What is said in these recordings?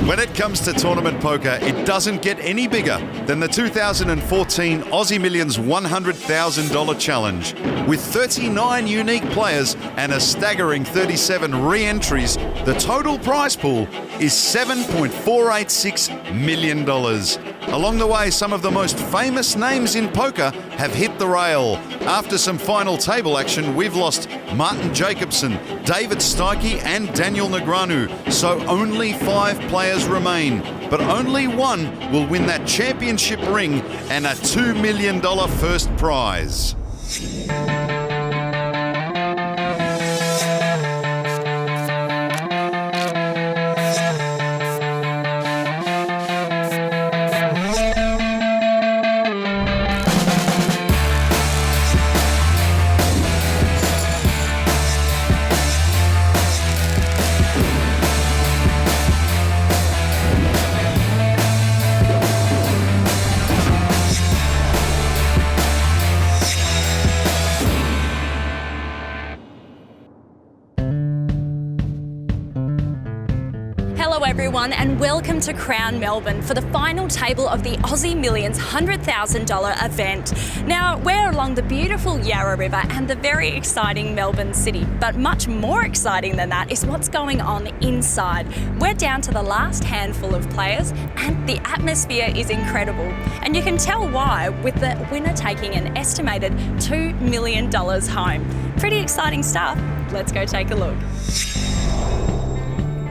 When it comes to tournament poker, it doesn't get any bigger than the 2014 Aussie Millions $100,000 challenge. With 39 unique players and a staggering 37 re-entries, the total prize pool is $7.486 million. Along the way, some of the most famous names in poker have hit the rail. After some final table action, we've lost Martin Jacobson, David Steike and Daniel Negreanu, so only 5 players remain. But only one will win that championship ring and a $2 million first prize. Hello everyone and welcome to Crown Melbourne for the final table of the Aussie Millions $100,000 event. Now we're along the beautiful Yarra River and the very exciting Melbourne City, but much more exciting than that is what's going on inside. We're down to the last handful of players and the atmosphere is incredible. And you can tell why with the winner taking an estimated $2 million home. Pretty exciting stuff. Let's go take a look.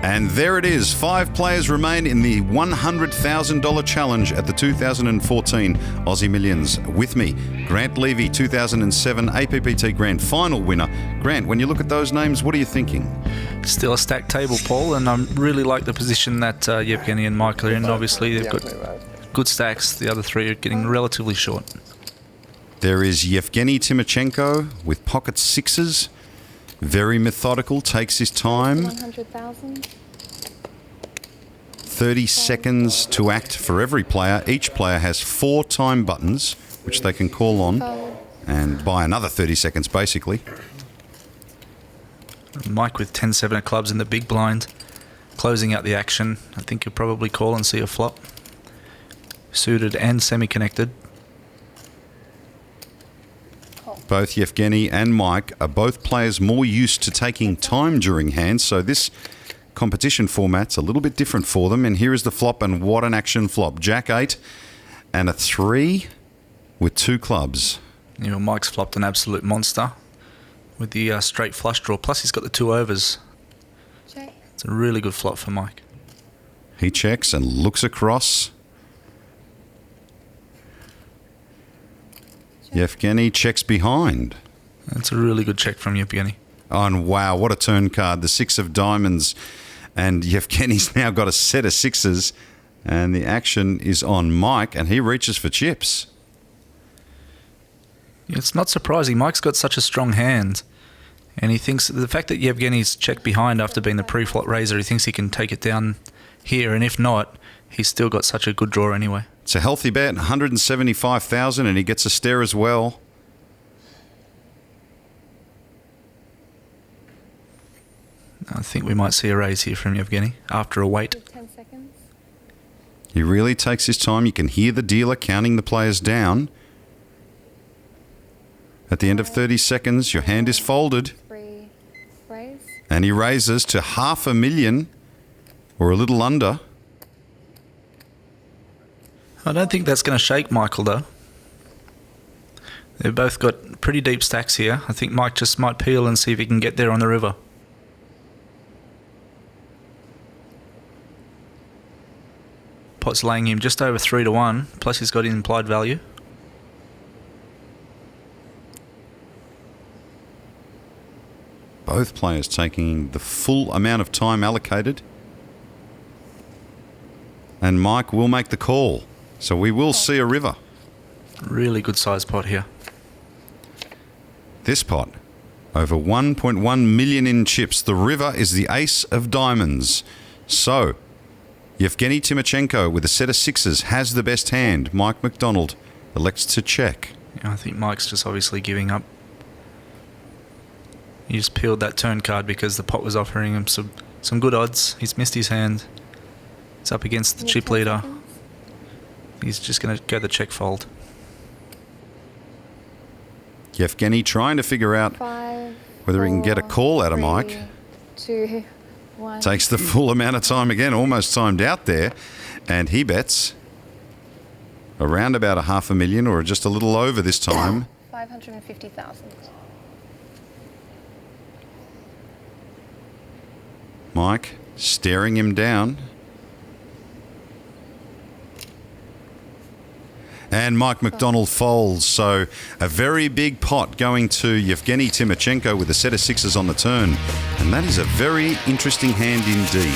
And there it is. 5 players remain in the $100,000 challenge at the 2014 Aussie Millions. With me, Grant Levy, 2007 APPT Grand Final winner. Grant, when you look at those names, what are you thinking? Still a stacked table, Paul, and I really like the position that Yevgeny and Michael are in. Obviously, they've got good stacks. The other 3 are getting relatively short. There is Yevgeny Timochenko with pocket sixes. Very methodical, takes his time. 100,000. 30 seconds to act for every player. Each player has 4 time buttons, which they can call on and buy another 30 seconds, basically. Mike with 10-7 of clubs in the big blind, closing out the action. I think you'll probably call and see a flop. Suited and semi-connected. Both Yevgeny and Mike are both players more used to taking time during hands, so this competition format's a little bit different for them. And here is the flop, and what an action flop. Jack 8 and a 3 with 2 clubs. You know, Mike's flopped an absolute monster with the straight flush draw, plus he's got the 2 overs. Check. It's a really good flop for Mike. He checks and looks across. Yevgeny checks behind. That's a really good check from Yevgeny. Oh, and wow, what a turn card. The 6 of diamonds. And Yevgeny's now got a set of 6s. And the action is on Mike, and he reaches for chips. It's not surprising. Mike's got such a strong hand. And he thinks the fact that Yevgeny's checked behind after being the pre-flop raiser, he thinks he can take it down here. And if not, he's still got such a good draw anyway. It's a healthy bet, 175,000, and he gets a stare as well. I think we might see a raise here from Yevgeny after a wait. 10 seconds. He really takes his time. You can hear the dealer counting the players down. At the end of 30 seconds, your hand is folded. 3 raise. And he raises to $500,000 or a little under. I don't think that's going to shake Michael, though. They've both got pretty deep stacks here. I think Mike just might peel and see if he can get there on the river. Pot's laying him just over 3-1, plus he's got implied value. Both players taking the full amount of time allocated. And Mike will make the call. So we will see a river. Really good size pot here. This pot, over 1.1 million in chips. The river is the ace of diamonds. So, Yevgeny Timochenko with a set of 6s has the best hand. Mike Mcdonald elects to check. Yeah, I think Mike's just obviously giving up. He just peeled that turn card because the pot was offering him some good odds. He's missed his hand. He's up against the Need chip 10 leader. seconds. He's just going to go the check fold. Yevgeny trying to figure out 5, whether he can get a 4, call out of 3, Mike. 2, 1. Takes the full amount of time again, almost timed out there. And he bets around about a $500,000 or just a little over this time. 550,000. Mike staring him down. And Mike Mcdonald folds, so a very big pot going to Yevgeny Timochenko with a set of sixes on the turn. And that is a very interesting hand indeed.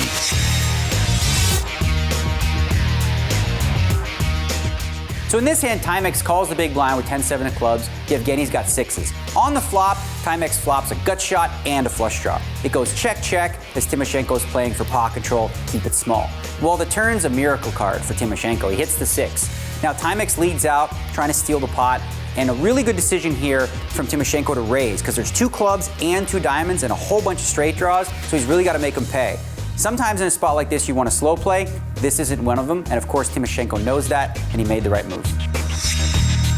So in this hand, Timex calls the big blind with 10-7 of clubs. Yevgeny's got sixes. On the flop, Timex flops a gut shot and a flush draw. It goes check-check as Timoshenko's playing for pot control, keep it small. Well, the turn's a miracle card for Timoshenko. He hits the six. Now Timex leads out, trying to steal the pot, and a really good decision here from Timoshenko to raise, because there's 2 clubs and 2 diamonds and a whole bunch of straight draws, so he's really got to make them pay. Sometimes in a spot like this, you want to slow play. This isn't one of them, and of course Timoshenko knows that, and he made the right move.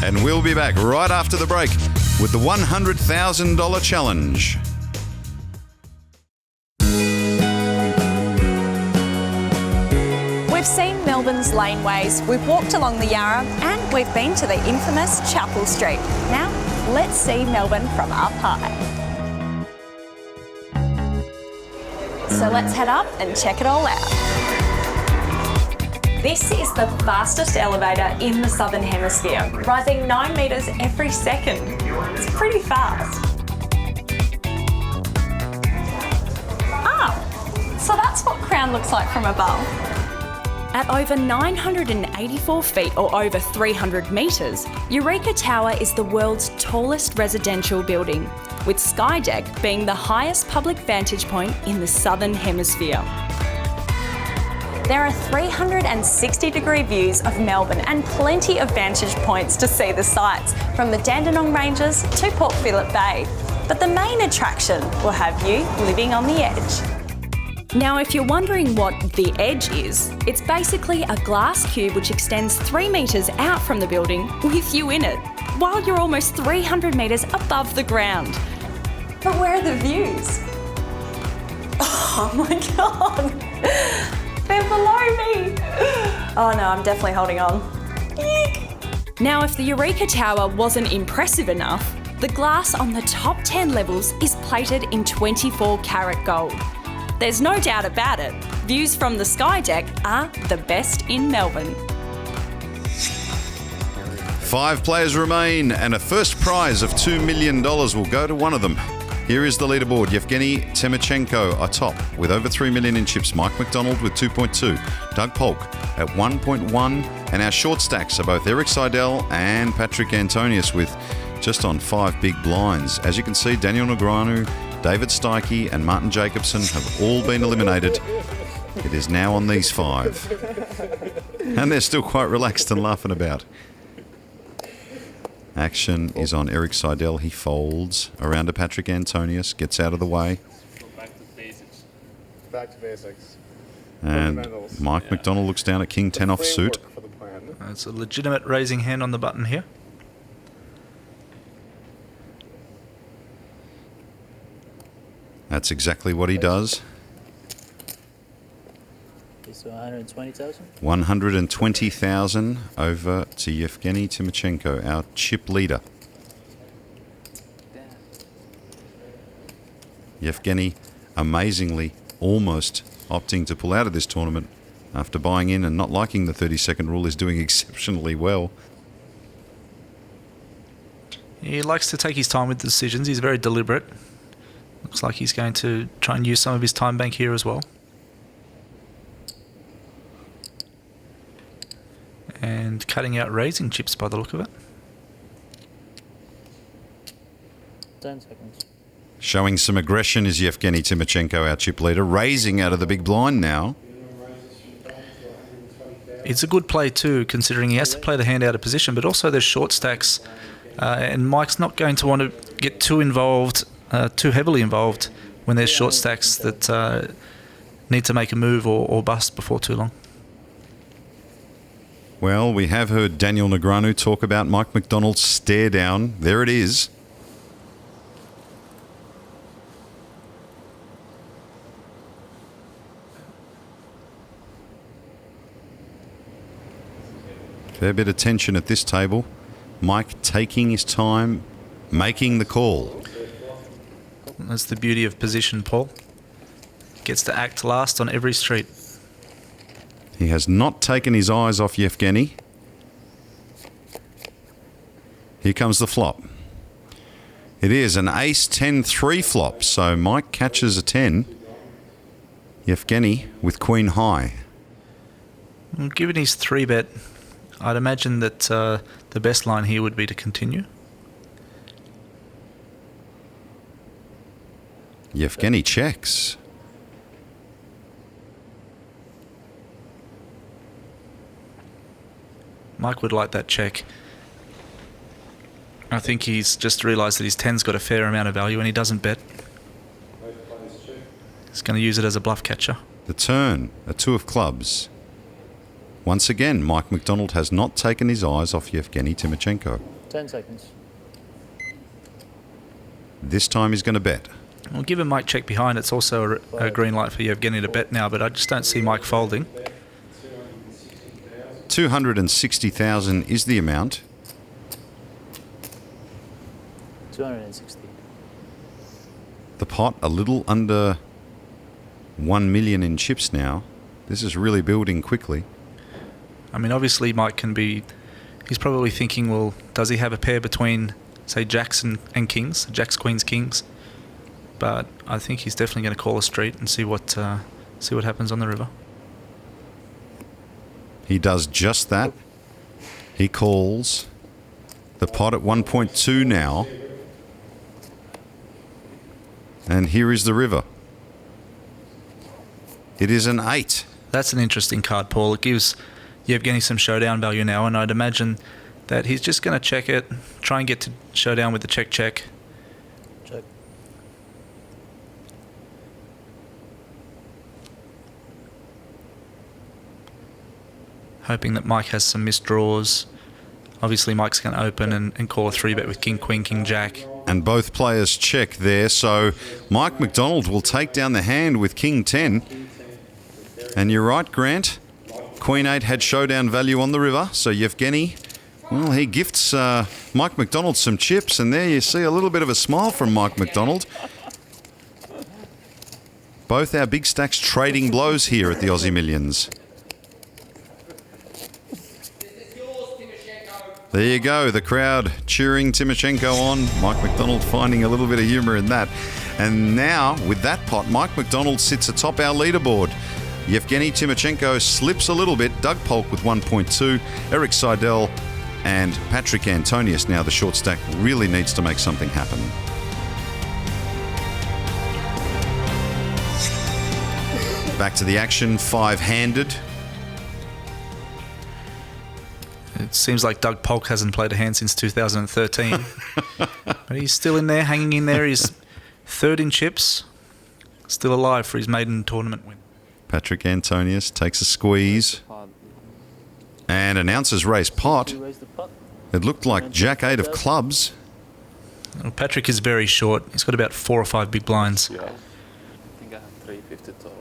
And we'll be back right after the break with the $100,000 challenge. We've seen Melbourne's laneways, we've walked along the Yarra, and we've been to the infamous Chapel Street. Now, let's see Melbourne from up high. So let's head up and check it all out. This is the fastest elevator in the Southern Hemisphere, rising 9 metres every second. It's pretty fast. So that's what Crown looks like from above. At over 984 feet or over 300 metres, Eureka Tower is the world's tallest residential building, with Skydeck being the highest public vantage point in the Southern Hemisphere. There are 360-degree views of Melbourne and plenty of vantage points to see the sights, from the Dandenong Ranges to Port Phillip Bay. But the main attraction will have you living on the edge. Now, if you're wondering what the edge is, it's basically a glass cube which extends 3 metres out from the building with you in it, while you're almost 300 metres above the ground. But where are the views? Oh my God! They're below me! Oh no, I'm definitely holding on. Eek. Now, if the Eureka Tower wasn't impressive enough, the glass on the top 10 levels is plated in 24-karat gold. There's no doubt about it, views from the Skydeck are the best in Melbourne. 5 players remain, and a first prize of $2 million will go to one of them. Here is the leaderboard. Yevgeny Timochenko atop with over 3 million in chips. Mike Mcdonald with 2.2. Doug Polk at 1.1. And our short stacks are both Eric Seidel and Patrick Antonius with just on 5 big blinds. As you can see, Daniel Negreanu, David Steike and Martin Jacobson have all been eliminated. It is now on these 5. And they're still quite relaxed and laughing about. Action is on Eric Seidel. He folds around to Patrick Antonius, gets out of the way. Back to basics. Back to basics. And Fundamentals. Mike McDonald looks down at King 10 off suit. Framework for the plan. It's a legitimate raising hand on the button here. That's exactly what he does. So 120,000? 120,000 over to Yevgeny Timochenko, our chip leader. Yevgeny, amazingly, almost opting to pull out of this tournament after buying in and not liking the 30-second rule, is doing exceptionally well. He likes to take his time with decisions. He's very deliberate. Looks like he's going to try and use some of his time bank here as well. And cutting out raising chips by the look of it. 10 seconds. Showing some aggression is Yevgeny Timochenko, our chip leader, raising out of the big blind now. It's a good play too, considering he has to play the hand out of position, but also there's short stacks, and Mike's not going to want to get too involved, too heavily involved, when there's short stacks that need to make a move or bust before too long. Well, we have heard Daniel Negreanu talk about Mike Mcdonald's stare down. There it is. Fair bit of tension at this table. Mike taking his time, making the call. That's the beauty of position, Paul. Gets to act last on every street. He has not taken his eyes off Yevgeny. Here comes the flop. It is an ace-10-3 flop, so Mike catches a 10. Yevgeny with queen high. Well, given his 3-bet, I'd imagine that the best line here would be to continue. Yevgeny checks. Mike would like that check. I think he's just realised that his 10's got a fair amount of value and he doesn't bet. He's going to use it as a bluff catcher. The turn, a 2 of clubs. Once again, Mike Mcdonald has not taken his eyes off Yevgeny Timoshenko. 10 seconds. This time he's going to bet. Well, given Mike check behind, it's also a green light for Yevgeny to bet now, but I just don't see Mike folding. 260,000 is the amount. 260. The pot a little under 1 million in chips now. This is really building quickly. I mean, obviously Mike can be... He's probably thinking, well, does he have a pair between, say, jacks and kings? Jacks, queens, kings. But I think he's definitely going to call a street and see what happens on the river. He does just that. He calls the pot at 1.2 now. And here is the river. It is an 8. That's an interesting card, Paul. It gives Yevgeny some showdown value now, and I'd imagine that he's just going to check it, try and get to showdown with the check. Check. Hoping that Mike has some missed draws. Obviously, Mike's going to open and call a 3-bet with king, queen, king, jack. And both players check there, so Mike Mcdonald will take down the hand with king 10. And you're right, Grant. Queen 8 had showdown value on the river, so Yevgeny, well, he gifts Mike Mcdonald some chips, and there you see a little bit of a smile from Mike Mcdonald. Both our big stacks trading blows here at the Aussie Millions. There you go, the crowd cheering Timoshenko on. Mike Mcdonald finding a little bit of humour in that. And now, with that pot, Mike Mcdonald sits atop our leaderboard. Yevgeny Timoshenko slips a little bit. Doug Polk with 1.2. Eric Seidel and Patrick Antonius. Now the short stack really needs to make something happen. Back to the action, 5-handed. It seems like Doug Polk hasn't played a hand since 2013. But he's still in there, hanging in there. He's third in chips. Still alive for his maiden tournament win. Patrick Antonius takes a squeeze and announces raise pot. It looked like Jack 8 of clubs. Well, Patrick is very short. He's got about 4 or 5 big blinds. Yeah. I think I have 350 total.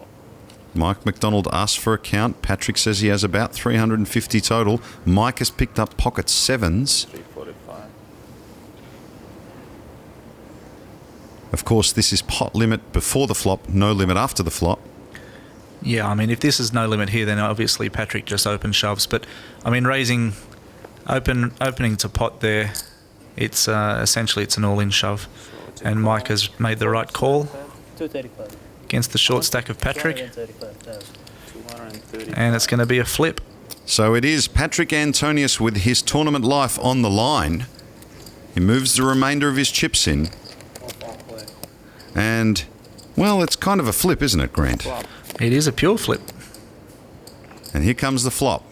Mike Mcdonald asked for a count. Patrick says he has about 350 total. Mike has picked up pocket 7s. 345. Of course, this is pot limit before the flop, no limit after the flop. Yeah, I mean, if this is no limit here, then obviously Patrick just open shoves. But, I mean, opening to pot there, it's essentially it's an all-in shove. And Mike has made the right call 235. against the short stack of Patrick. 230. And it's going to be a flip. So it is Patrick Antonius with his tournament life on the line. He moves the remainder of his chips in. And, well, it's kind of a flip, isn't it, Grant? It is a pure flip. And here comes the flop.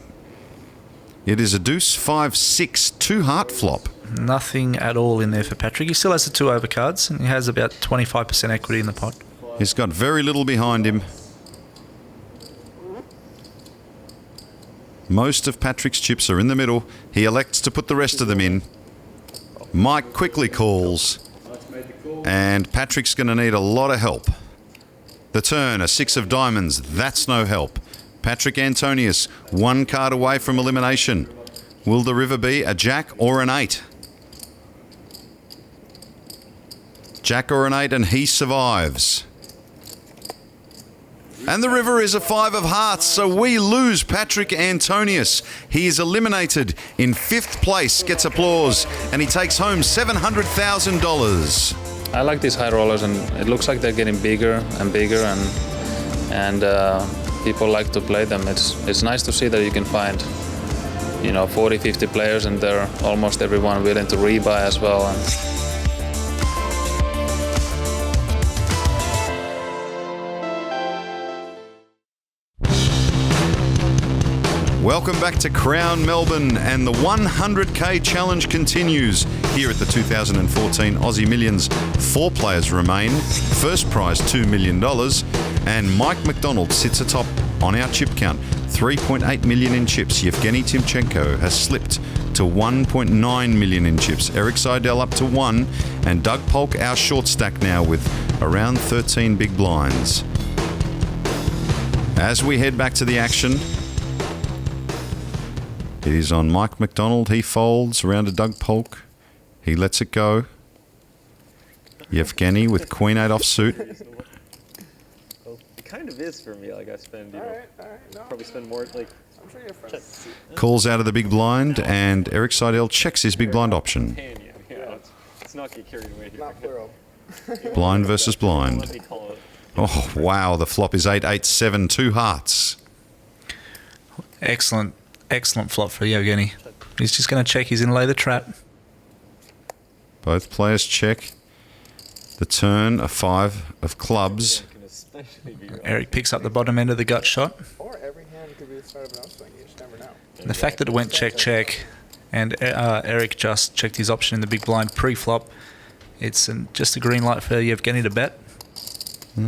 It is a deuce 5-6 2-heart flop. Nothing at all in there for Patrick. He still has the 2 overcards and he has about 25% equity in the pot. He's got very little behind him. Most of Patrick's chips are in the middle. He elects to put the rest of them in. Mike quickly calls. And Patrick's going to need a lot of help. The turn, a 6 of diamonds. That's no help. Patrick Antonius, 1 card away from elimination. Will the river be a jack or an 8? Jack or an 8, and he survives. And the river is a 5 of hearts, so we lose Patrick Antonius. He is eliminated in 5th place, gets applause, and he takes home $700,000. I like these high rollers, and it looks like they're getting bigger and bigger, and people like to play them. It's nice to see that you can find, 40, 50 players, and they're almost everyone willing to rebuy as well. Welcome back to Crown Melbourne, and the 100k challenge continues here at the 2014 Aussie Millions. 4 players remain. First prize $2 million, and Mike Mcdonald sits atop on our chip count. 3.8 million in chips. Yevgeny Timchenko has slipped to 1.9 million in chips. Eric Seidel up to 1, and Doug Polk, our short stack now with around 13 big blinds. As we head back to the action, it is on Mike Mcdonald. He folds around to Doug Polk. He lets it go. Yevgeny with Queen 8 offsuit. Well, it kind of is for me. Like I spend, probably spend more. Like I'm sure your friends. Calls out of the big blind, and Eric Seidel checks his big blind option. Let's not get carried away here. Not plural. Blind versus blind. Let me call it. Oh wow! The flop is 8-8-7, 2 hearts. Excellent flop for Yevgeny. He's just going to check. He's going to lay the trap. Both players check. The turn, a 5 of clubs. Eric picks up the bottom end of the gut shot. Or every hand could be the start of an upswing. You just never know. The fact that it went check, and Eric just checked his option in the big blind pre-flop, it's just a green light for Yevgeny to bet.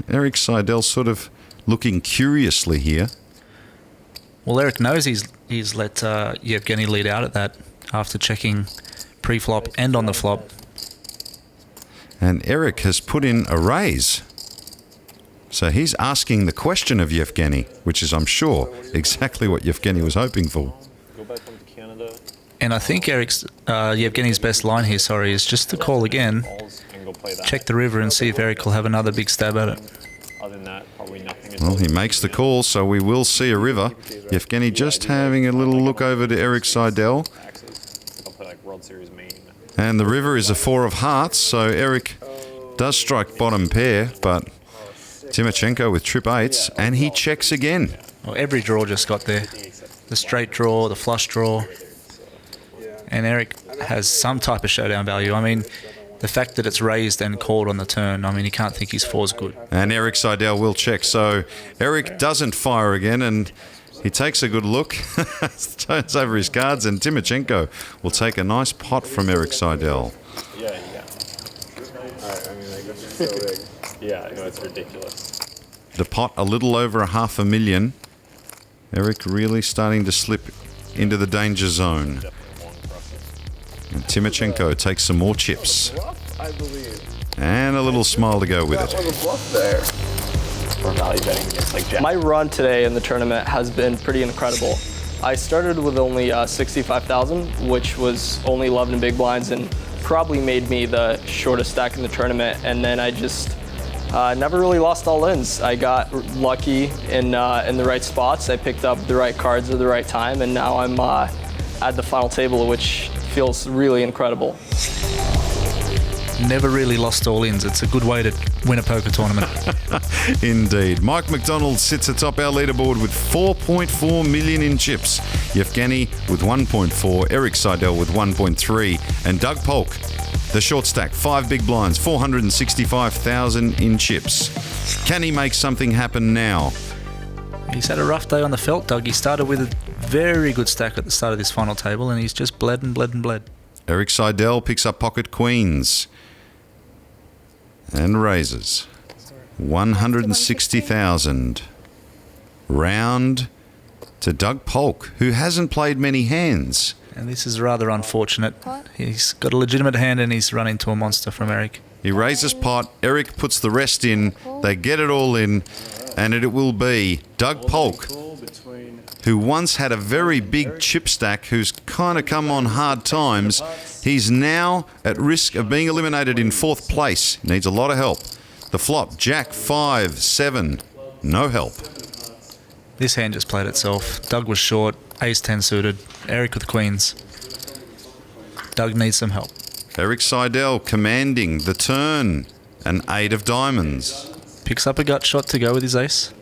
Eric Seidel sort of looking curiously here. Well, Eric knows he's let Yevgeny lead out at that after checking pre-flop and on the flop. And Eric has put in a raise. So he's asking the question of Yevgeny, which is, I'm sure, exactly what Yevgeny was hoping for. Go back home to Canada. And I think Yevgeny's best line here, is just to call again, check the river and see if Eric will have another big stab at it. Other than that, probably nothing. Well, he makes the call, so we will see a river. Yevgeny just having a little look over to Eric Seidel. I'll play like World Series main. And the river is a 4 of hearts, so Eric does strike bottom pair, but Timchenko with trip 8s, and he checks again. Well, every draw just got there. The straight draw, the flush draw. And Eric has some type of showdown value. I mean, the fact that it's raised and called on the turn, I mean, you can't think his 4's good. And Eric Seidel will check, so Eric doesn't fire again, and he takes a good look, turns over his cards, and Timchenko will take a nice pot from Eric Seidel. Yeah. Alright, I mean, like, this is so big. Yeah, I know, it's ridiculous. The pot a little over $500,000. Eric really starting to slip into the danger zone. And Timchenko takes some more chips. Bluff, I believe. And a little smile to go with That it. was a bluff there. For value betting, it's like jack. My run today in the tournament has been pretty incredible. I started with only 65,000, which was only 11 big blinds and probably made me the shortest stack in the tournament. And then I just never really lost all ins. I got lucky in the right spots. I picked up the right cards at the right time, and now I'm at the final table, which feels really incredible. Never really lost all ins. It's a good way to win a poker tournament. Indeed. Mike Mcdonald sits atop our leaderboard with 4.4 million in chips. Yevgeny with 1.4, Eric Seidel with 1.3, and Doug Polk, the short stack, 5 big blinds, 465,000 in chips. Can he make something happen now? He's had a rough day on the felt, Doug. He started with a very good stack at the start of this final table, and he's just bled and bled and bled. Eric Seidel picks up pocket queens and raises 160,000. Round to Doug Polk, who hasn't played many hands. And this is rather unfortunate. He's got a legitimate hand and he's run into a monster from Eric. He raises pot. Eric puts the rest in. They get it all in. And it will be Doug Polk, who once had a very big chip stack, who's kind of come on hard times. He's now at risk of being eliminated in 4th place. Needs a lot of help. The flop, Jack 5, 7. No help. This hand just played itself. Doug was short, ace 10 suited, Eric with queens. Doug needs some help. Eric Seidel commanding the turn, an 8 of diamonds. Picks up a gut shot to go with his ace.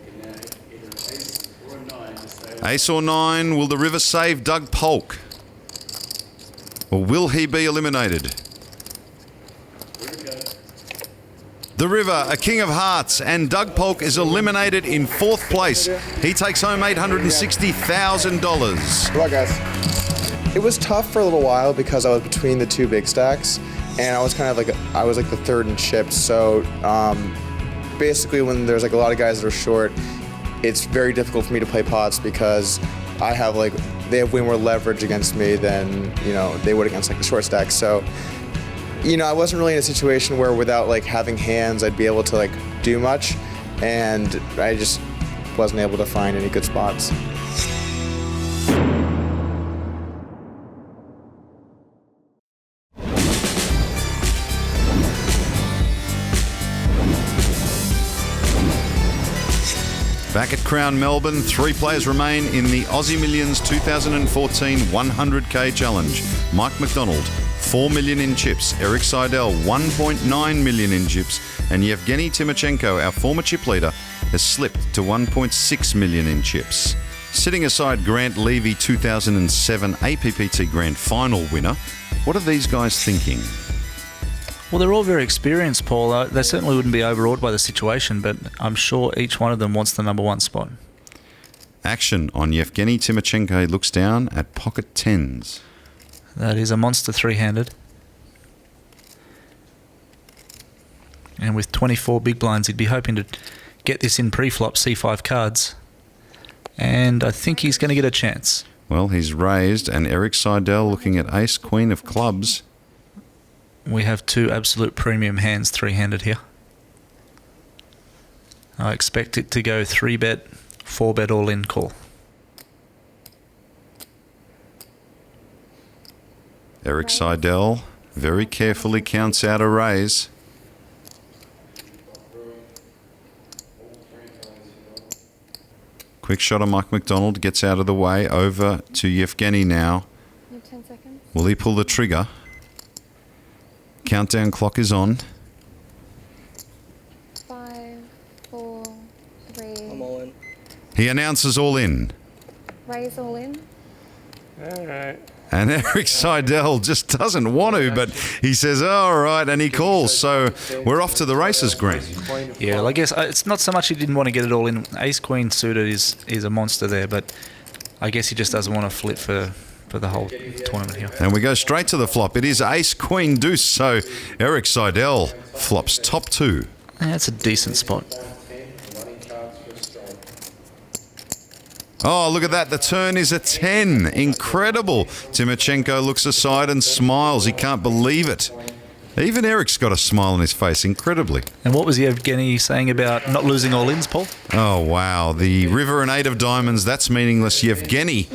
Ace or 9, will the river save Doug Polk? Or will he be eliminated? The river, a king of hearts, and Doug Polk is eliminated in 4th place. He takes home $860,000. Good luck, guys. It was tough for a little while because I was between the 2 big stacks, and I was kind of like the 3rd in chips. So basically, when there's like a lot of guys that are short, it's very difficult for me to play pots because I have they have way more leverage against me than they would against like the short stack. So I wasn't really in a situation where without having hands I'd be able to do much, and I just wasn't able to find any good spots. Back at Crown Melbourne, 3 players remain in the Aussie Millions 2014 100k challenge. Mike Mcdonald, 4 million in chips. Eric Seidel, 1.9 million in chips. And Yevgeny Timochenko, our former chip leader, has slipped to 1.6 million in chips. Sitting aside Grant Levy, 2007 APPT Grand Final winner, what are these guys thinking? Well, they're all very experienced, Paul. They certainly wouldn't be overawed by the situation, but I'm sure each one of them wants the number 1 spot. Action on Yevgeny Timochenko. He looks down at pocket 10s. That is a monster 3-handed. And with 24 big blinds, he'd be hoping to get this in pre-flop C5 cards. And I think he's going to get a chance. Well, he's raised, and Eric Seidel looking at ace, queen of clubs. We have 2 absolute premium hands 3-handed here. I expect it to go 3-bet, 4-bet all-in call. Eric Seidel very carefully counts out a raise. Quick shot on Mike Mcdonald, gets out of the way, over to Yevgeny now. 10 seconds. Will he pull the trigger? Countdown clock is on. 5, 4, 3. I'm all in. He announces all in. Raise all in. All right. And Eric Seidel just doesn't want to, but he says, oh, all right, and he calls. So we're off to the races, Grant. Yeah, well, I guess it's not so much he didn't want to get it all in. Ace-Queen suited is a monster there, but I guess he just doesn't want to flip for the whole tournament here. And we go straight to the flop. It is ace-queen deuce, so Eric Seidel flops top 2. Yeah, that's a decent spot. Oh, look at that. The turn is a 10. Incredible. Timochenko looks aside and smiles. He can't believe it. Even Eric's got a smile on his face, incredibly. And what was Yevgeny saying about not losing all-ins, Paul? Oh, wow. The river and 8 of diamonds, that's meaningless. Yevgeny,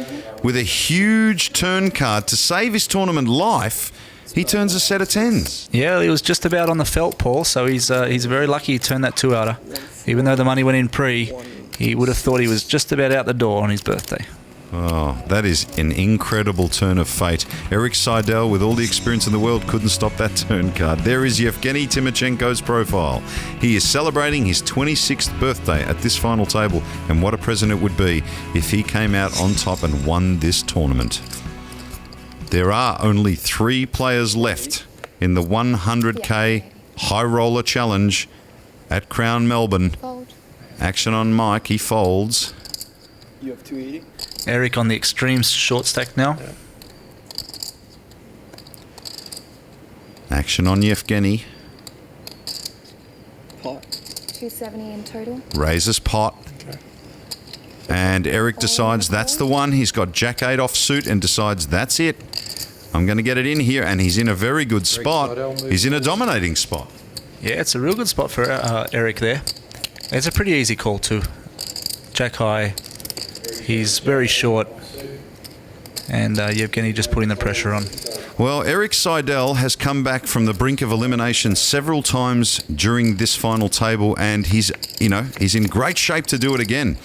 with a huge turn card to save his tournament life, he turns a set of 10s. Yeah, he was just about on the felt, Paul, so he's very lucky he turned that 2-outer. Even though the money went in pre, he would have thought he was just about out the door on his birthday. Oh, that is an incredible turn of fate. Eric Seidel, with all the experience in the world, couldn't stop that turn card. There is Yevgeny Timochenko's profile. He is celebrating his 26th birthday at this final table, and what a present it would be if he came out on top and won this tournament. There are only 3 players left in the 100k High Roller Challenge at Crown Melbourne. Fold. Action on Mike, he folds. You have 280? Eric on the extreme short stack now. Yeah. Action on Yevgeny. Pot. 270 in total. Raises pot. Okay. And Eric decides that's the one. He's got Jack-8 offsuit and decides that's it. I'm going to get it in here, and he's in a very good spot. He's in a dominating spot. Yeah, it's a real good spot for Eric there. It's a pretty easy call too. Jack-high. He's very short. And Yevgeny just putting the pressure on. Well, Eric Seidel has come back from the brink of elimination several times during this final table, and he's in great shape to do it again.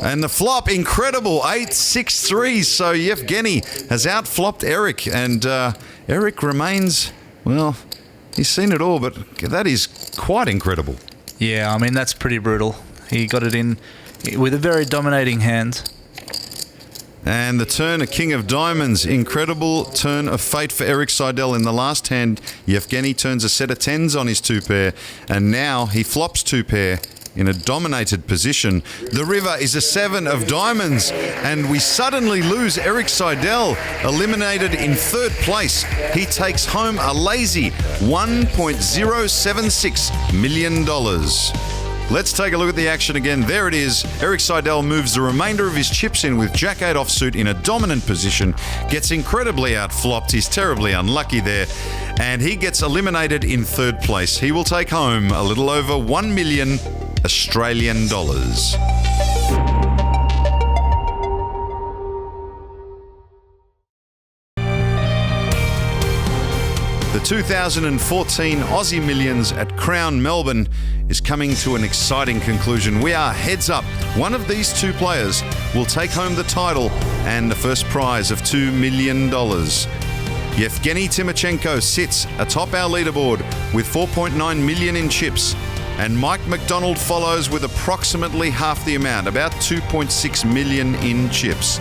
And the flop, incredible, 8-6-3. So Yevgeny has outflopped Eric, and Eric remains, well, he's seen it all, but that is quite incredible. Yeah, I mean, that's pretty brutal. He got it in with a very dominating hand. And the turn, a king of diamonds. Incredible turn of fate for Eric Seidel. In the last hand, Yevgeny turns a set of tens on his two pair, and now he flops two pair in a dominated position. The river is a seven of diamonds, and we suddenly lose Eric Seidel, eliminated in third place. He takes home a lazy $1.076 million. Let's take a look at the action again. There it is. Eric Seidel moves the remainder of his chips in with Jack-8 offsuit in a dominant position, gets incredibly outflopped. He's terribly unlucky there, and he gets eliminated in third place. He will take home a little over $1 million Australian dollars. The 2014 Aussie Millions at Crown Melbourne is coming to an exciting conclusion. We are heads up. One of these two players will take home the title and the first prize of $2 million. Yevgeny Timoshenko sits atop our leaderboard with 4.9 million in chips, and Mike Mcdonald follows with approximately half the amount, about 2.6 million in chips.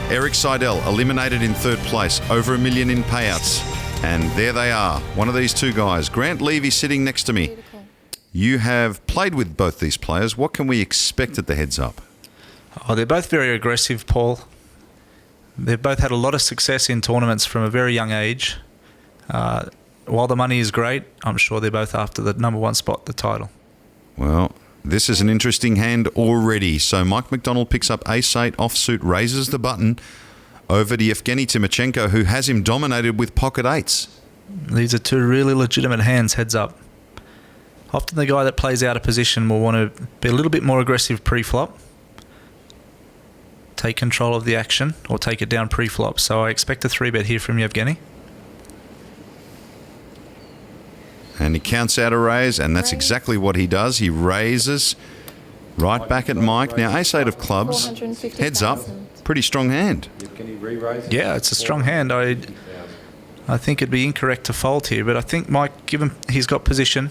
Eric Seidel eliminated in third place, over $1 million in payouts. And there they are, one of these two guys. Grant Levy sitting next to me. You have played with both these players. What can we expect at the heads up? Oh, they're both very aggressive, Paul. They've both had a lot of success in tournaments from a very young age. While the money is great, I'm sure they're both after the number one spot, the title. Well, this is an interesting hand already. So Mike Mcdonald picks up ace-8 offsuit, raises the button over to Yevgeny Timoshenko, who has him dominated with pocket eights. These are two really legitimate hands, heads up. Often the guy that plays out of position will want to be a little bit more aggressive pre-flop, take control of the action, or take it down pre-flop. So I expect a 3-bet here from Yevgeny. And he counts out a raise, and that's exactly what he does. He raises right back at Mike. Now, ace-8 of clubs, heads up, pretty strong hand. Yeah, it's a strong hand. I think it'd be incorrect to fold here, but I think Mike, given he's got position,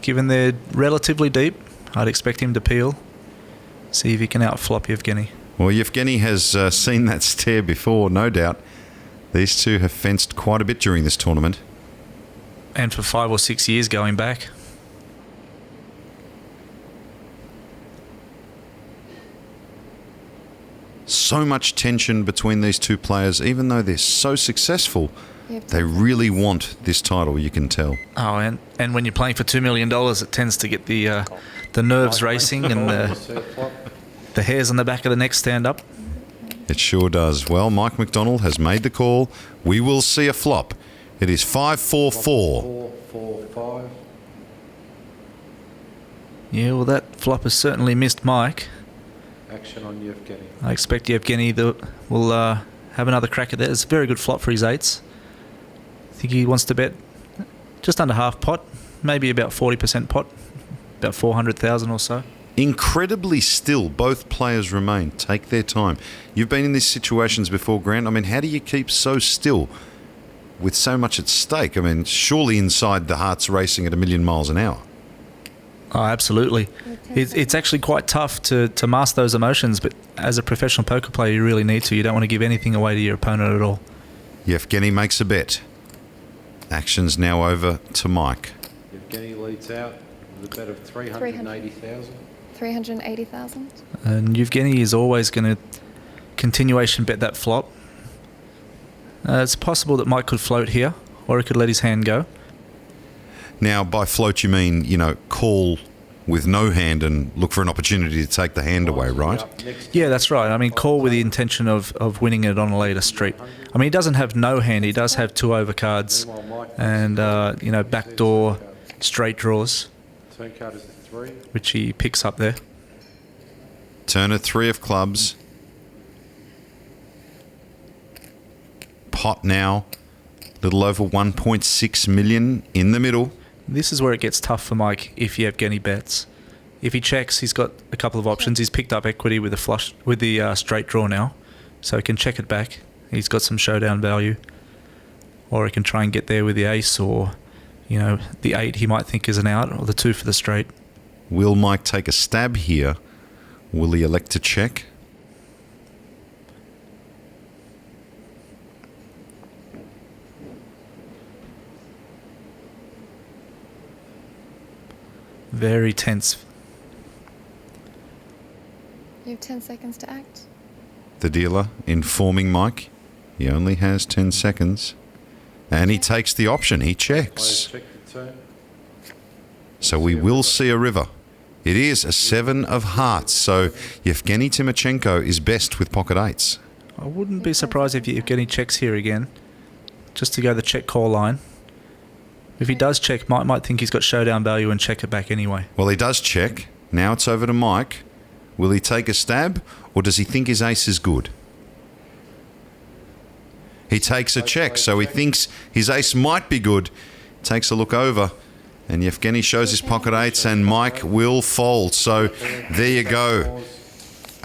given they're relatively deep, I'd expect him to peel, see if he can outflop Yevgeny. Well, Yevgeny has seen that stare before, no doubt. These two have fenced quite a bit during this tournament. And for 5 or 6 years going back. So much tension between these two players, even though they're so successful. They really want this title, you can tell. Oh, and when you're playing for $2 million, it tends to get the nerves racing and the hairs on the back of the neck stand up. It sure does. Well, Mike Mcdonald has made the call. We will see a flop. It is 5-4-4. 4-5. Yeah, well, that flop has certainly missed Mike. Action on Yevgeny. I expect Yevgeny will have another crack at that. It's a very good flop for his eights. I think he wants to bet just under half pot, maybe about 40% pot, about 400,000 or so. Incredibly still, both players remain. Take their time. You've been in these situations before, Grant. I mean, how do you keep so still with so much at stake? I mean, surely inside the heart's racing at 1,000,000 miles an hour. Oh, absolutely. It's actually quite tough to mask those emotions, but as a professional poker player, you really need to. You don't want to give anything away to your opponent at all. Yevgeny makes a bet. Action's now over to Mike. Yevgeny leads out with a bet of 380,000. 380,000. And Yevgeny is always going to continuation bet that flop. It's possible that Mike could float here, or he could let his hand go. Now, by float, you mean, call with no hand and look for an opportunity to take the hand away, right? Yeah, that's right. I mean, call with the intention of winning it on a later street. I mean, he doesn't have no hand. He does have 2 overcards and, backdoor straight draws, Turn card is a 3. which he picks up there. Turner, 3 of clubs. Pot now, little over 1.6 million in the middle. This is where it gets tough for Mike if Yevgeny bets. If he checks, he's got a couple of options. He's picked up equity with the flush with the straight draw now, so he can check it back. He's got some showdown value, or he can try and get there with the ace, or the 8 he might think is an out, or the 2 for the straight. Will Mike take a stab here? Will he elect to check? Very tense. You have 10 seconds to act. The dealer informing Mike he only has 10 seconds. And he takes the option. He checks. Check the turn. So we will see a river. It is a 7 of hearts. So Yevgeny Timoshenko is best with pocket 8s. I wouldn't be surprised if Yevgeny checks here again, just to go the check call line. If he does check, Mike might think he's got showdown value and check it back anyway. Well, he does check. Now it's over to Mike. Will he take a stab, or does he think his ace is good? He takes a check, so he thinks his ace might be good. Takes a look over, and Yevgeny shows his pocket 8s, and Mike will fold. So there you go.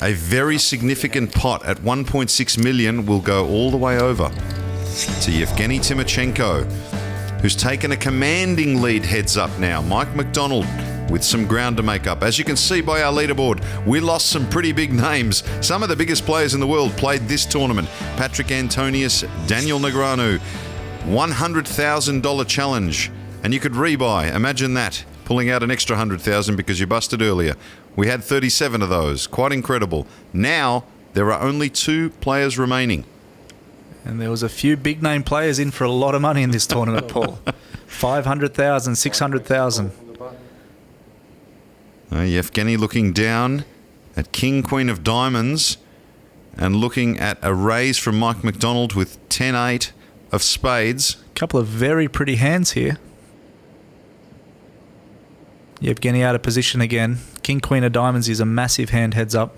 A very significant pot at 1.6 million will go all the way over to Yevgeny Timoshenko, who's taken a commanding lead heads up now. Mike Mcdonald with some ground to make up. As you can see by our leaderboard, we lost some pretty big names. Some of the biggest players in the world played this tournament. Patrick Antonius, Daniel Negreanu, $100,000 challenge. And you could rebuy. Imagine that, pulling out an extra 100,000 because you busted earlier. We had 37 of those. Quite incredible. Now, there are only 2 players remaining. And there was a few big name players in for a lot of money in this tournament, Paul. 500,000, 600,000. Yevgeny looking down at King, Queen of Diamonds and looking at a raise from Mike Mcdonald with 10-8 of spades. A couple of very pretty hands here. Yevgeny out of position again. King, Queen of Diamonds is a massive hand heads up.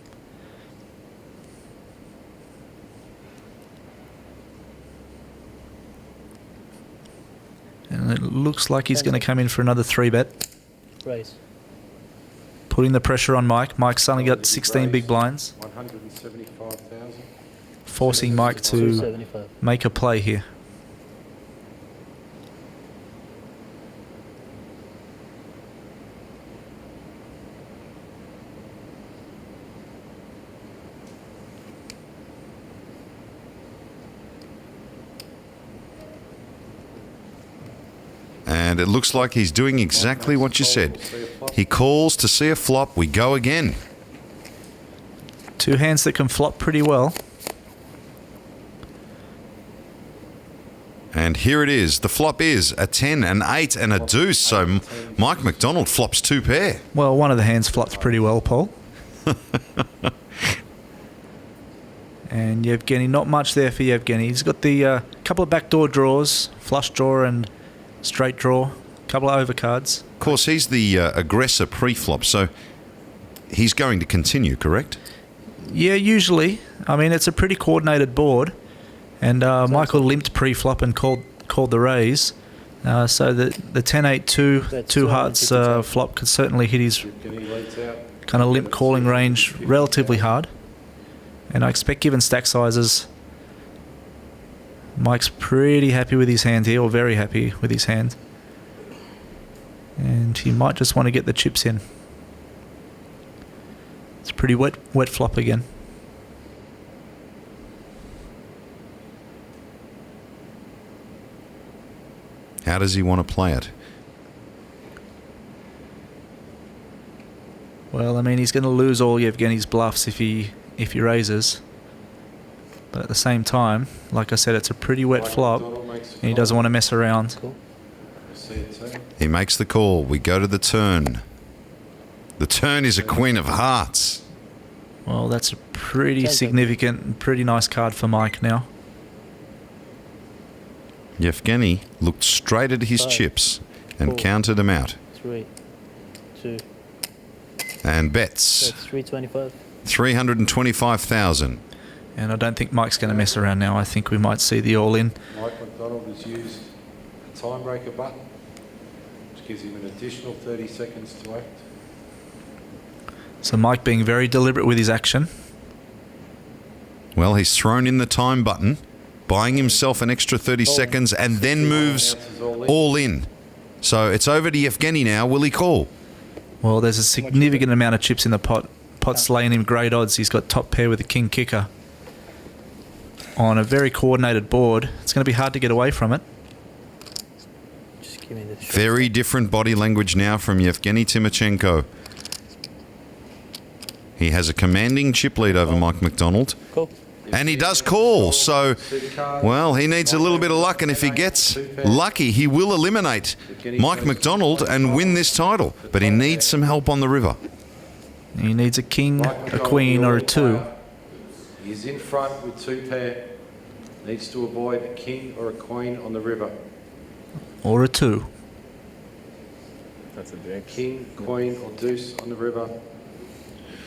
And it looks like he's going to come in for another 3-bet. Raise. Putting the pressure on Mike. Mike's suddenly got 16 big blinds. 175,000. Forcing Mike to 275. make a play here. And it looks like he's doing exactly what you said. He calls to see a flop. We go again. 2 hands that can flop pretty well. And here it is. The flop is a 10, an 8, and a deuce. So Mike Mcdonald flops 2 pair. Well, one of the hands flopped pretty well, Paul. And Yevgeny, not much there for Yevgeny. He's got the couple of backdoor draws, flush draw and straight draw, couple of overcards. Of course, he's the aggressor pre-flop, so he's going to continue, correct? Yeah, usually. I mean, it's a pretty coordinated board. And Michael limped pre-flop and called the raise. So the 10-8-2, 2 hearts flop could certainly hit his kind of limp calling range relatively hard. And I expect, given stack sizes, Mike's pretty happy with his hand here, or very happy with his hand. And he might just want to get the chips in. It's a pretty wet flop again. How does he want to play it? Well, I mean, he's going to lose all Yevgeny's bluffs if he raises. But at the same time, like I said, it's a pretty wet flop, and he doesn't want to mess around. He makes the call. We go to the turn. The turn is a queen of hearts. Well, that's a pretty significant and pretty nice card for Mike now. Yevgeny looked straight at his chips and counted them out. 3, 2. And bets. That's 325. 325,000. And I don't think Mike's going to mess around now. I think we might see the all-in. Mike Mcdonald has used a timebreaker button, which gives him an additional 30 seconds to act. So Mike being very deliberate with his action. Well, he's thrown in the time button, buying himself an extra 30 seconds, and then moves all in. So it's over to Yevgeny now. Will he call? Well, there's a significant amount of chips in the pot. Pot's laying him great odds. He's got top pair with a king kicker. On a very coordinated board, it's going to be hard to get away from it. Just give me the shot. Very different body language now from Yevgeny Timochenko. He has a commanding chip lead over Mike Mcdonald. Cool. And he does call, so, well, he needs a little bit of luck, and if he gets lucky, he will eliminate Mike Mcdonald and win this title. But he needs some help on the river. He needs a king, a queen, or a 2. He's in front with 2 pair. Needs to avoid a king or a queen on the river. Or a 2. That's a jinx. King, queen, or deuce on the river.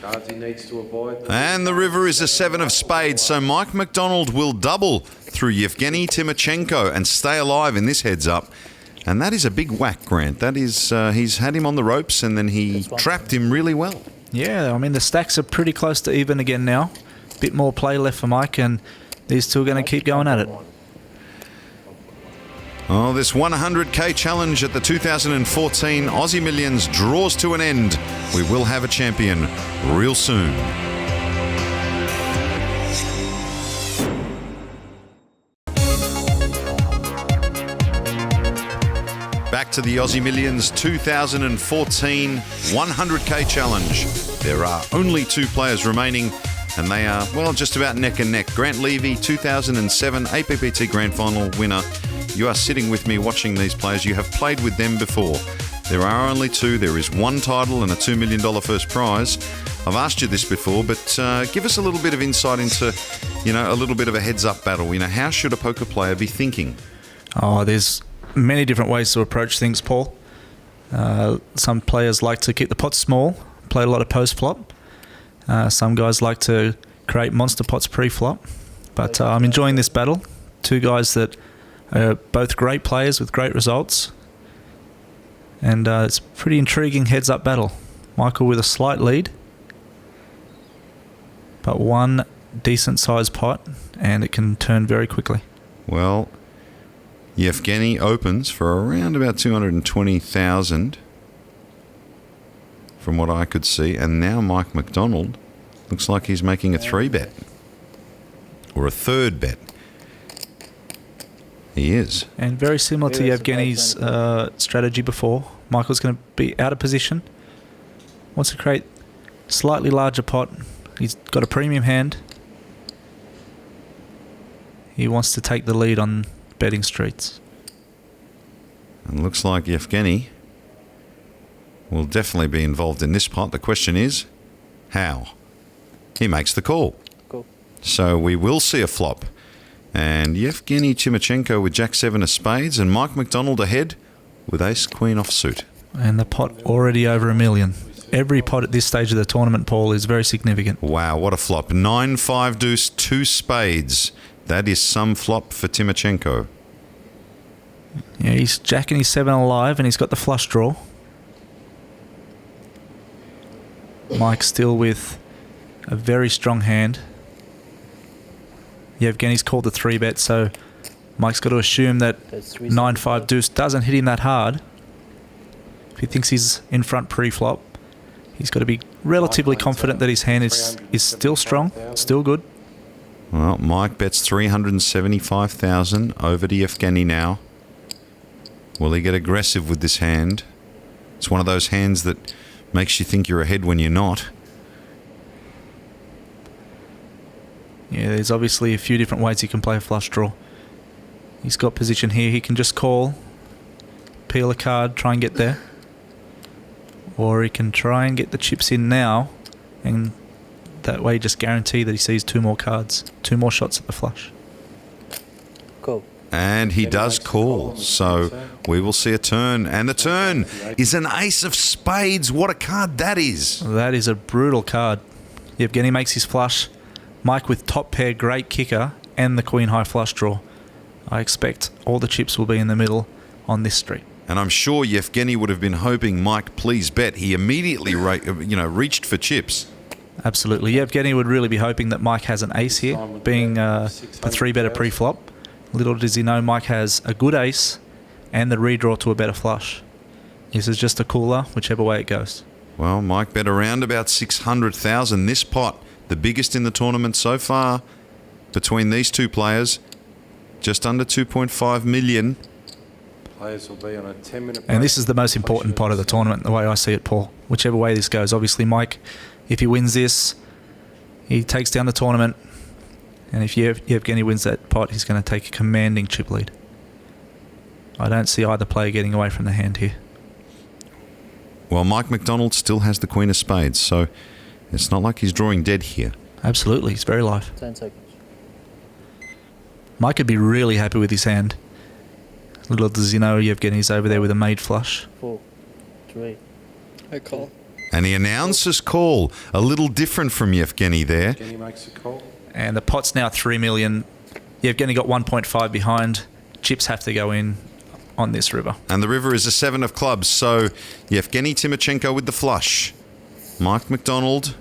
Cards he needs to avoid. And the river is a 7 of spades, so Mike Mcdonald will double through Yevgeny Timochenko and stay alive in this heads-up. And that is a big whack, Grant. That is, he's had him on the ropes and then he trapped him really well. Yeah, I mean, the stacks are pretty close to even again now. Bit more play left for Mike, and these two are going to keep going at it. Oh, this 100k challenge at the 2014 Aussie Millions draws to an end. We will have a champion real soon. Back to the Aussie Millions 2014 100k challenge. There are only 2 players remaining, and they are, well, just about neck and neck. Grant Levy, 2007 APPT Grand Final winner. You are sitting with me watching these players. You have played with them before. There are only 2. There is 1 title and a $2 million first prize. I've asked you this before, but give us a little bit of insight into, a little bit of a heads-up battle. How should a poker player be thinking? Oh, there's many different ways to approach things, Paul. Some players like to keep the pot small, play a lot of post-flop. Some guys like to create monster pots pre-flop. But I'm enjoying this battle. 2 guys that are both great players with great results. And it's a pretty intriguing heads-up battle. Michael with a slight lead, but 1 decent-sized pot, and it can turn very quickly. Well, Yevgeny opens for around about 220,000 from what I could see, and now Mike Mcdonald looks like he's making a 3-bet or a 3rd bet. He is. And very similar to Yevgeny's strategy before. Michael's going to be out of position. Wants to create slightly larger pot. He's got a premium hand. He wants to take the lead on betting streets. And looks like Yevgeny will definitely be involved in this pot. The question is, how? He makes the call. Cool. So we will see a flop. And Yevgeny Timochenko with Jack-7 of spades, and Mike Mcdonald ahead with Ace-Queen offsuit. And the pot already over $1 million. Every pot at this stage of the tournament, Paul, is very significant. Wow, what a flop. 9-5 deuce, 2 spades. That is some flop for Timochenko. Yeah, he's jacking his 7 alive, and he's got the flush draw. Mike still with a very strong hand. Yevgeny's called the 3-bet, so Mike's got to assume that 9-5 deuce doesn't hit him that hard. If he thinks he's in front pre-flop, he's got to be relatively confident that his hand is still strong, still good. Well, Mike bets 375,000 over to Yevgeny now. Will he get aggressive with this hand? It's one of those hands that makes you think you're ahead when you're not. Yeah, there's obviously a few different ways he can play a flush draw. He's got position here. He can just call, peel a card, try and get there. Or he can try and get the chips in now, and that way just guarantee that he sees 2 more cards, 2 more shots at the flush. Cool. And he does call, so we will see a turn. And the turn is an ace of spades. What a card that is. That is a brutal card. Yevgeny makes his flush. Mike with top pair, great kicker, and the queen high flush draw. I expect all the chips will be in the middle on this street. And I'm sure Yevgeny would have been hoping Mike please bet. He immediately reached for chips. Absolutely. Yevgeny would really be hoping that Mike has an ace here, being a 3-better pre-flop. Little does he know Mike has a good ace and the redraw to a better flush. This is just a cooler, whichever way it goes. Well, Mike bet around about 600,000. This pot, the biggest in the tournament so far, between these two players, just under 2.5 million. Players will be on a 10-minute break. And this is the most important pot of the tournament, the way I see it, Paul. Whichever way this goes. Obviously, Mike, if he wins this, he takes down the tournament. And if Yevgeny wins that pot, he's going to take a commanding chip lead. I don't see either player getting away from the hand here. Well, Mike Mcdonald still has the queen of spades, so it's not like he's drawing dead here. Absolutely, he's very live. 10 seconds. Mike could be really happy with his hand. Little does he know Yevgeny's over there with a made flush. 4, 3. I call. And he announces call. A little different from Yevgeny there. Yevgeny makes a call. And the pot's now 3 million. Yevgeny got 1.5 behind. Chips have to go in on this river. And the river is a 7 of clubs, so Yevgeny Timochenko with the flush. Mike Mcdonald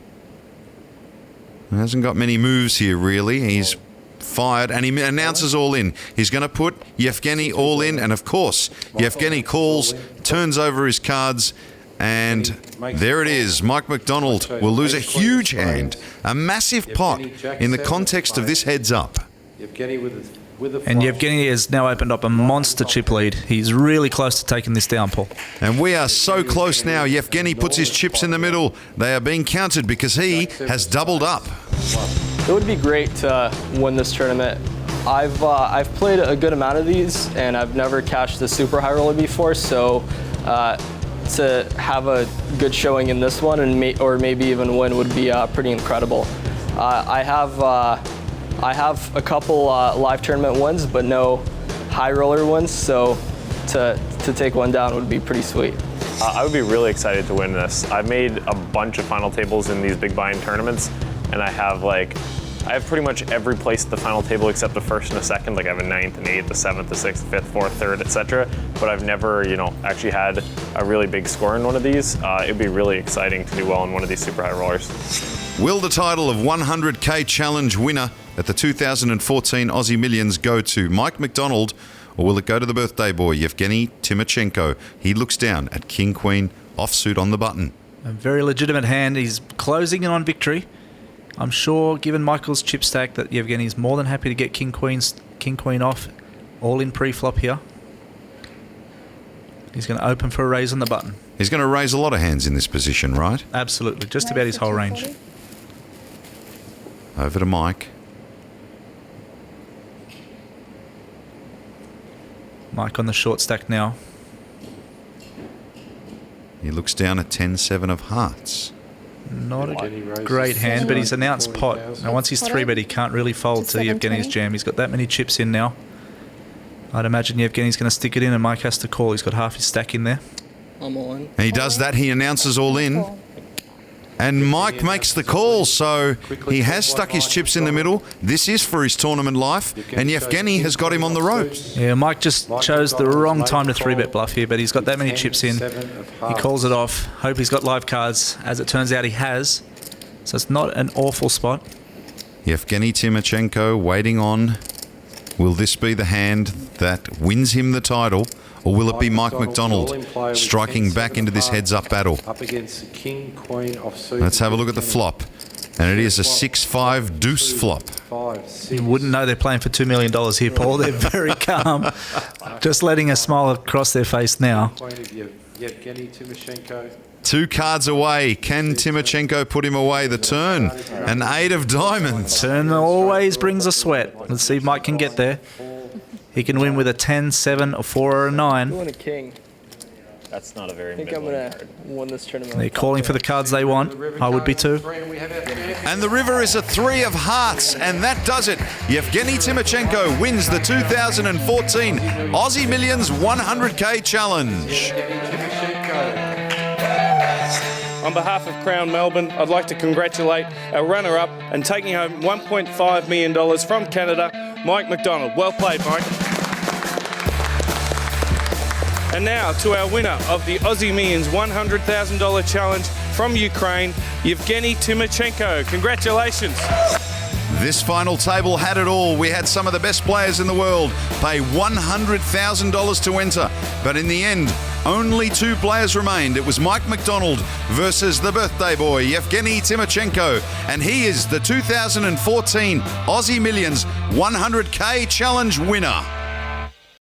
hasn't got many moves here, really. He's fired, and he announces all in. He's going to put Yevgeny all in, and of course, Yevgeny calls, turns over his cards, and there it is. Mike Mcdonald will lose a huge hand, a massive pot in the context of this heads up. And Yevgeny has now opened up a monster chip lead. He's really close to taking this down, Paul. And we are so close now. Yevgeny puts his chips in the middle. They are being counted because he has doubled up. It would be great to win this tournament. I've played a good amount of these, and I've never cashed the super high roller before, so to have a good showing in this one and or maybe even win would be pretty incredible. I have a couple live tournament wins, but no high roller wins, so to take one down would be pretty sweet. I would be really excited to win this. I've made a bunch of final tables in these big buy-in tournaments, and I have pretty much every place at the final table except the first and the second. Like I have a 9th and 8th, the 7th, the 6th, 5th, 4th, 3rd, etc. But I've never, actually had a really big score in one of these. It'd be really exciting to do well in one of these super high rollers. Will the title of 100K Challenge winner at the 2014 Aussie Millions go to Mike Mcdonald, or will it go to the birthday boy, Yevgeny Timochenko? He looks down at King Queen offsuit on the button. A very legitimate hand. He's closing in on victory. I'm sure, given Michael's chip stack, that Yevgeny is more than happy to get King Queen off, all in pre-flop here. He's going to open for a raise on the button. He's going to raise a lot of hands in this position, right? Absolutely, just about his whole range. Over to Mike. Mike on the short stack now. He looks down at 10-7 of hearts. Not a great hand, but he's announced pot. Now, once he's 3-bet, he can't really fold to Yevgeny's jam. He's got that many chips in now. I'd imagine Yevgeny's going to stick it in and Mike has to call. He's got half his stack in there. I'm all in. And he does that. He announces all in. And Mike makes the call, so he has stuck his chips in the middle. This is for his tournament life, and Yevgeny has got him on the ropes. Yeah, Mike just chose the wrong time to 3-bet bluff here, but he's got that many chips in. He calls it off. Hope he's got live cards. As it turns out, he has. So it's not an awful spot. Yevgeny Timochenko waiting on. Will this be the hand that wins him the title? Or will it be Mike Mcdonald striking back into this heads-up battle? Up against the King, Queen offsuit. Let's have a look at the flop. And it is a 6-5 deuce flop. You wouldn't know they're playing for $2 million here, Paul. They're very calm. Just letting a smile across their face now. Yevgeny Timochenko. 2 cards away. Can Timochenko put him away? The turn. An 8 of diamonds. Turn always brings a sweat. Let's see if Mike can get there. He can win with a 10, 7, a 4, or a 9. You want a king. That's not a very I think I'm middling gonna card. win this tournament. They're calling for the cards they want. I would be too. And the river is a 3 of hearts, and that does it. Yevgeny Timoshenko wins the 2014 Aussie Millions 100K Challenge. On behalf of Crown Melbourne, I'd like to congratulate our runner-up and taking home $1.5 million from Canada, Mike Mcdonald. Well played, Mike. And now to our winner of the Aussie Millions $100,000 Challenge from Ukraine, Yevgeny Timoshenko. Congratulations. This final table had it all. We had some of the best players in the world pay $100,000 to enter. But in the end, only 2 players remained. It was Mike Mcdonald versus the birthday boy, Yevgeny Timoshenko. And he is the 2014 Aussie Millions 100K Challenge winner.